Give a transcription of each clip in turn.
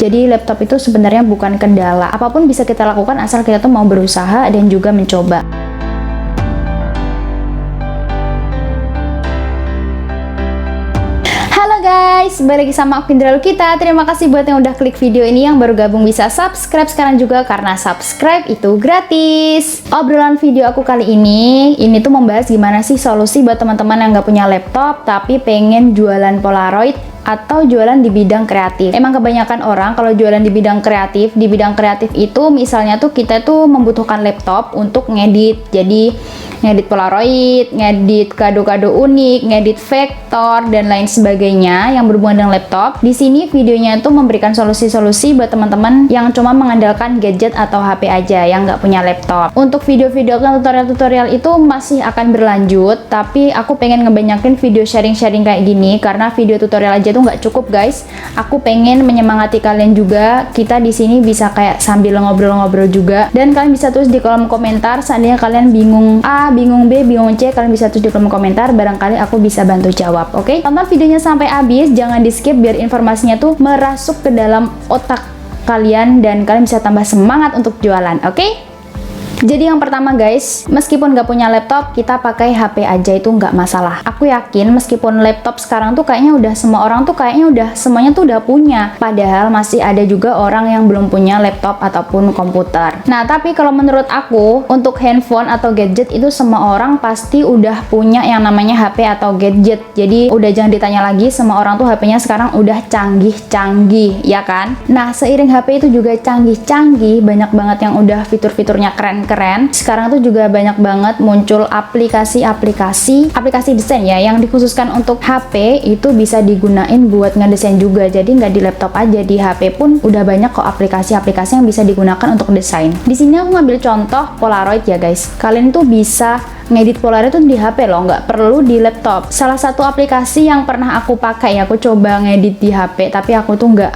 Jadi laptop itu sebenarnya bukan kendala. Apapun bisa kita lakukan asal kita tuh mau berusaha dan juga mencoba. Halo guys, balik lagi sama aku Indra Lukita. Terima kasih buat yang udah klik video ini, yang baru gabung bisa subscribe sekarang juga karena subscribe itu gratis. Obrolan video aku kali ini tuh membahas gimana sih solusi buat teman-teman yang nggak punya laptop tapi pengen jualan Polaroid atau jualan di bidang kreatif. Emang kebanyakan orang kalau jualan di bidang kreatif itu misalnya tuh kita tuh membutuhkan laptop untuk ngedit. Jadi ngedit Polaroid, ngedit kado-kado unik, ngedit vektor dan lain sebagainya yang berhubungan dengan laptop. Di sini videonya itu memberikan solusi-solusi buat teman-teman yang cuma mengandalkan gadget atau HP aja yang nggak punya laptop. Untuk video-video tutorial-tutorial itu masih akan berlanjut, tapi aku pengen ngebanyakin video sharing-sharing kayak gini karena video tutorial aja tuh nggak cukup guys. Aku pengen menyemangati kalian juga. Kita di sini bisa kayak sambil ngobrol-ngobrol juga, dan kalian bisa tulis di kolom komentar seandainya kalian bingung A, bingung B, bingung C, kalian bisa tulis di kolom komentar, barangkali aku bisa bantu jawab. Oke? Tonton videonya sampai habis, jangan di skip biar informasinya tuh merasuk ke dalam otak kalian dan kalian bisa tambah semangat untuk jualan. Oke? Jadi yang pertama guys, meskipun nggak punya laptop, kita pakai HP aja itu nggak masalah. Aku yakin meskipun laptop sekarang tuh kayaknya udah semua orang tuh kayaknya udah semuanya tuh udah punya. Padahal masih ada juga orang yang belum punya laptop ataupun komputer. Nah tapi kalau menurut aku, untuk handphone atau gadget itu semua orang pasti udah punya yang namanya HP atau gadget. Jadi udah jangan ditanya lagi, semua orang tuh HP-nya sekarang udah canggih-canggih, ya kan? Nah seiring HP itu juga canggih-canggih, banyak banget yang udah fitur-fiturnya keren. Sekarang tuh juga banyak banget muncul aplikasi desain ya yang dikhususkan untuk HP, itu bisa digunain buat ngedesain juga. Jadi nggak di laptop aja, di HP pun udah banyak kok aplikasi-aplikasi yang bisa digunakan untuk desain. Di sini aku ngambil contoh Polaroid ya guys. Kalian tuh bisa ngedit Polaroid tuh di HP loh, nggak perlu di laptop. Salah satu aplikasi yang pernah aku pakai, aku coba ngedit di HP, tapi aku tuh nggak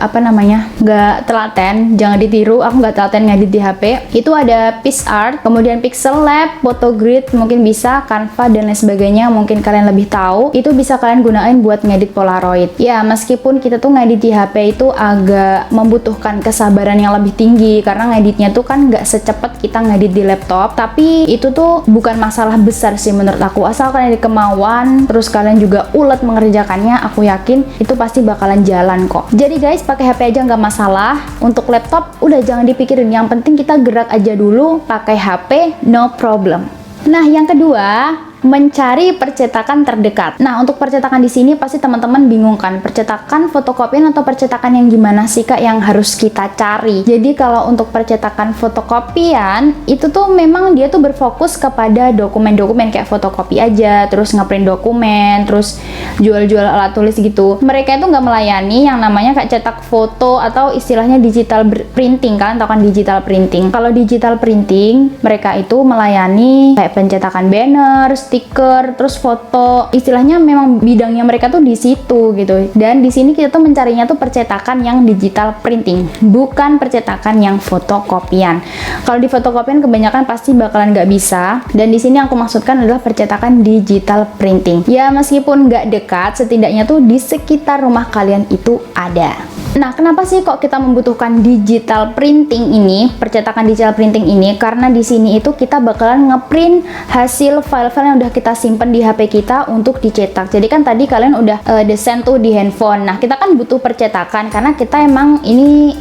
telaten, jangan ditiru, aku nggak telaten ngedit di HP. Itu ada PixArt, kemudian Pixel Lab, Photogrid, mungkin bisa, Canva dan lain sebagainya, mungkin kalian lebih tahu. Itu bisa kalian gunain buat ngedit Polaroid. Ya, meskipun kita tuh ngedit di HP itu agak membutuhkan kesabaran yang lebih tinggi, karena ngeditnya tuh kan nggak secepat kita ngedit di laptop, tapi itu tuh bukan masalah besar sih menurut aku, asal kalian ada kemauan, terus kalian juga ulet mengerjakannya, aku yakin itu pasti bakalan jalan kok. Jadi guys, pakai HP aja nggak masalah. Untuk laptop udah jangan dipikirin, yang penting kita gerak aja dulu, pakai HP no problem. Nah yang kedua, mencari percetakan terdekat. Nah, untuk percetakan di sini pasti teman-teman bingung kan, percetakan fotokopian atau percetakan yang gimana sih Kak yang harus kita cari? Jadi kalau untuk percetakan fotokopian itu tuh memang dia tuh berfokus kepada dokumen-dokumen kayak fotokopi aja, terus ngeprint dokumen, terus jual-jual alat tulis gitu. Mereka itu nggak melayani yang namanya kayak cetak foto atau istilahnya digital printing, kan tahu kan digital printing. Kalau digital printing mereka itu melayani kayak pencetakan banner, stiker, terus foto. Istilahnya memang bidangnya mereka tuh di situ gitu. Dan di sini kita tuh mencarinya tuh percetakan yang digital printing, bukan percetakan yang fotokopian. Kalau di fotokopian kebanyakan pasti bakalan nggak bisa. Dan di sini yang aku maksudkan adalah percetakan digital printing. Ya meskipun nggak dekat, setidaknya tuh di sekitar rumah kalian itu ada. Nah, kenapa sih kok kita membutuhkan digital printing ini, percetakan digital printing ini? Karena di sini itu kita bakalan ngeprint hasil file-file yang udah kita simpen di HP kita untuk dicetak. Jadi kan tadi kalian udah desain tuh di handphone. Nah, kita kan butuh percetakan karena kita emang ini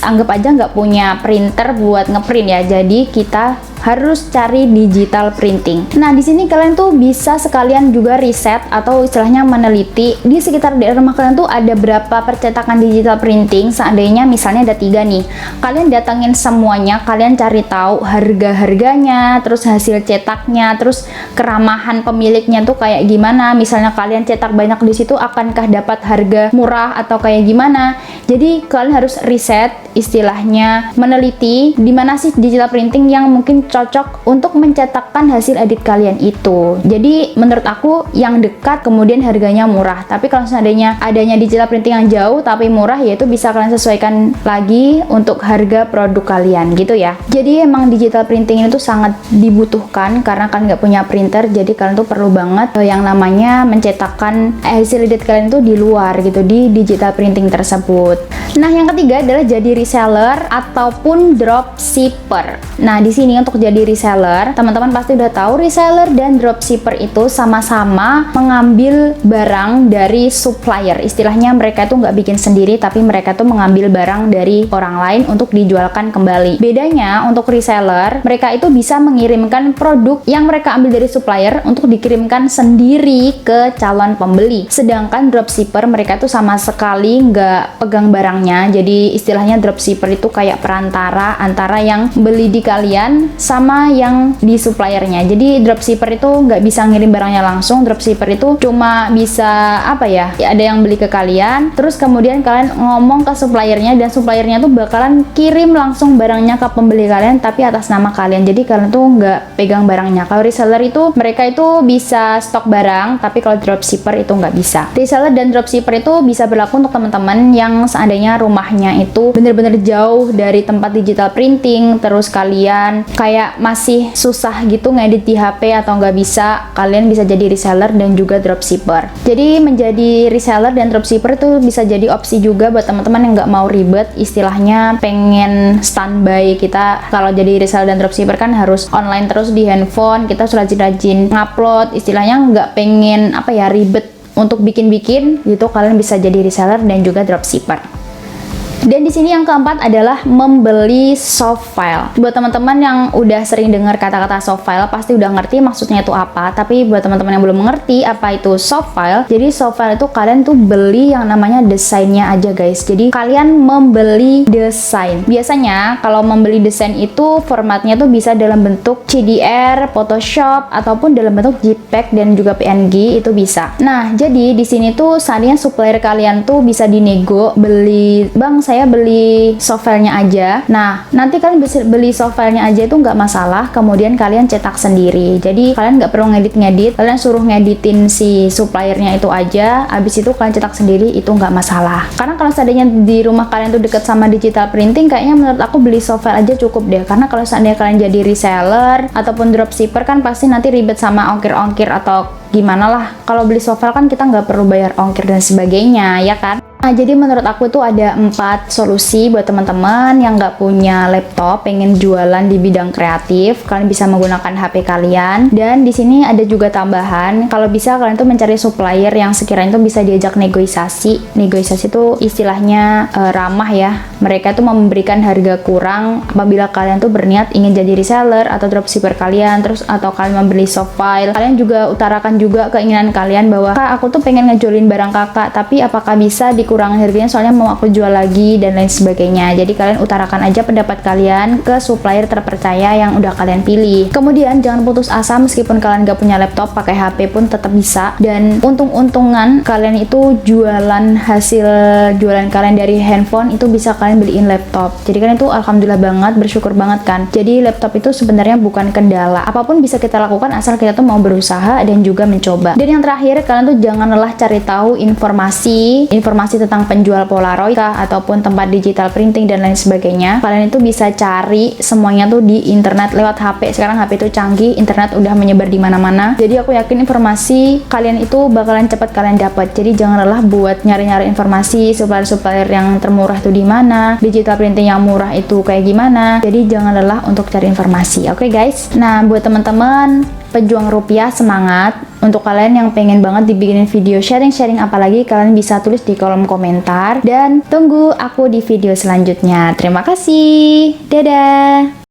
anggap aja nggak punya printer buat ngeprint ya. Jadi kita harus cari digital printing. Nah, di sini kalian tuh bisa sekalian juga riset atau istilahnya meneliti di sekitar daerah rumah kalian tuh ada berapa percetakan digital printing. Seandainya misalnya ada 3 nih, kalian datangin semuanya, kalian cari tahu harga-harganya, terus hasil cetaknya, terus keramahan pemiliknya tuh kayak gimana. Misalnya kalian cetak banyak di situ, akankah dapat harga murah atau kayak gimana? Jadi kalian harus riset, istilahnya meneliti di mana sih digital printing yang mungkin cocok untuk mencetakkan hasil edit kalian itu. Jadi menurut aku yang dekat kemudian harganya murah. Tapi kalau seandainya adanya digital printing yang jauh tapi murah, yaitu bisa kalian sesuaikan lagi untuk harga produk kalian gitu ya. Jadi emang digital printing itu sangat dibutuhkan karena kalian nggak punya printer, jadi kalian tuh perlu banget yang namanya mencetakkan hasil edit kalian itu di luar gitu, di digital printing tersebut. Nah, yang ketiga adalah jadi reseller ataupun dropshipper. Nah, di sini untuk jadi reseller, teman-teman pasti udah tahu reseller dan dropshipper itu sama-sama mengambil barang dari supplier. Istilahnya mereka itu nggak bikin sendiri, tapi mereka tuh mengambil barang dari orang lain untuk dijualkan kembali. Bedanya untuk reseller, mereka itu bisa mengirimkan produk yang mereka ambil dari supplier untuk dikirimkan sendiri ke calon pembeli. Sedangkan dropshipper, mereka tuh sama sekali nggak pegang barangnya. Jadi istilahnya dropshipper itu kayak perantara antara yang beli di kalian sama yang di suppliernya. Jadi dropshipper itu nggak bisa ngirim barangnya langsung. Dropshipper itu cuma bisa apa ya, ada yang beli ke kalian, terus kemudian kalian ngomong ke suppliernya, dan suppliernya tuh bakalan kirim langsung barangnya ke pembeli kalian tapi atas nama kalian. Jadi kalian tuh nggak pegang barangnya. Kalau reseller itu mereka itu bisa stok barang, tapi kalau dropshipper itu nggak bisa. Reseller dan dropshipper itu bisa berlaku untuk teman-teman yang seandainya rumahnya itu bener-bener jauh dari tempat digital printing, terus kalian kayak masih susah gitu ngedit di HP atau nggak bisa, kalian bisa jadi reseller dan juga dropshipper. Jadi menjadi reseller dan dropshipper itu bisa jadi opsi juga buat teman-teman yang nggak mau ribet, istilahnya pengen standby. Kita kalau jadi reseller dan dropshipper kan harus online terus di handphone, kita harus rajin-rajin ngupload, istilahnya nggak pengen apa ya, ribet untuk bikin-bikin gitu, kalian bisa jadi reseller dan juga dropshipper. Dan di sini yang keempat adalah membeli soft file. Buat teman-teman yang udah sering dengar kata-kata soft file, pasti udah ngerti maksudnya itu apa. Tapi buat teman-teman yang belum mengerti apa itu soft file, jadi soft file itu kalian tuh beli yang namanya desainnya aja guys. Jadi kalian membeli desain. Biasanya kalau membeli desain itu formatnya tuh bisa dalam bentuk CDR, Photoshop, ataupun dalam bentuk JPEG dan juga PNG, itu bisa. Nah, jadi di sini tuh seandainya supplier kalian tuh bisa dinego, beli, bang saya beli soft file-nya aja. Nah, nanti kalian bisa beli soft file-nya aja itu nggak masalah, kemudian kalian cetak sendiri. Jadi kalian nggak perlu ngedit-ngedit, kalian suruh ngeditin si suppliernya itu aja, habis itu kalian cetak sendiri, itu nggak masalah. Karena kalau seandainya di rumah kalian tuh deket sama digital printing, kayaknya menurut aku beli soft file aja cukup deh. Karena kalau seandainya kalian jadi reseller ataupun dropshipper kan pasti nanti ribet sama ongkir-ongkir atau gimana lah. Kalau beli soft file kan kita nggak perlu bayar ongkir dan sebagainya, ya kan? Nah, jadi menurut aku tuh ada 4 solusi buat teman-teman yang nggak punya laptop, pengen jualan di bidang kreatif. Kalian bisa menggunakan HP kalian. Dan di sini ada juga tambahan, kalau bisa kalian tuh mencari supplier yang sekiranya tuh bisa diajak negosiasi. Negosiasi tuh istilahnya ramah ya. Mereka tuh memberikan harga kurang apabila kalian tuh berniat ingin jadi reseller atau dropshipper kalian, terus atau kalian membeli soft file. Kalian juga utarakan juga keinginan kalian bahwa, Kak, aku tuh pengen ngejolin barang kakak, tapi apakah bisa dikurangi harganya soalnya mau aku jual lagi dan lain sebagainya. Jadi kalian utarakan aja pendapat kalian ke supplier terpercaya yang udah kalian pilih. Kemudian jangan putus asa, meskipun kalian gak punya laptop, pakai HP pun tetap bisa. Dan untung-untungan kalian itu jualan hasil jualan kalian dari handphone itu bisa kalian beliin laptop. Jadi kan itu alhamdulillah banget, bersyukur banget kan. Jadi laptop itu sebenarnya bukan kendala. Apapun bisa kita lakukan asal kita tuh mau berusaha dan juga mencoba. Dan yang terakhir, kalian tuh jangan lelah cari tahu informasi tentang penjual Polaroid kah, ataupun tempat digital printing dan lain sebagainya. Kalian itu bisa cari semuanya tuh di internet lewat HP. Sekarang HP itu canggih, internet udah menyebar di mana-mana. Jadi aku yakin informasi kalian itu bakalan cepat kalian dapat. Jadi jangan lelah buat nyari-nyari informasi supplier-supplier yang termurah tuh di mana, digital printing yang murah itu kayak gimana. Jadi jangan lelah untuk cari informasi. Oke guys. Nah, buat teman-teman pejuang rupiah, semangat. Untuk kalian yang pengen banget dibikinin video sharing-sharing apalagi, kalian bisa tulis di kolom komentar. Dan tunggu aku di video selanjutnya. Terima kasih. Dadah.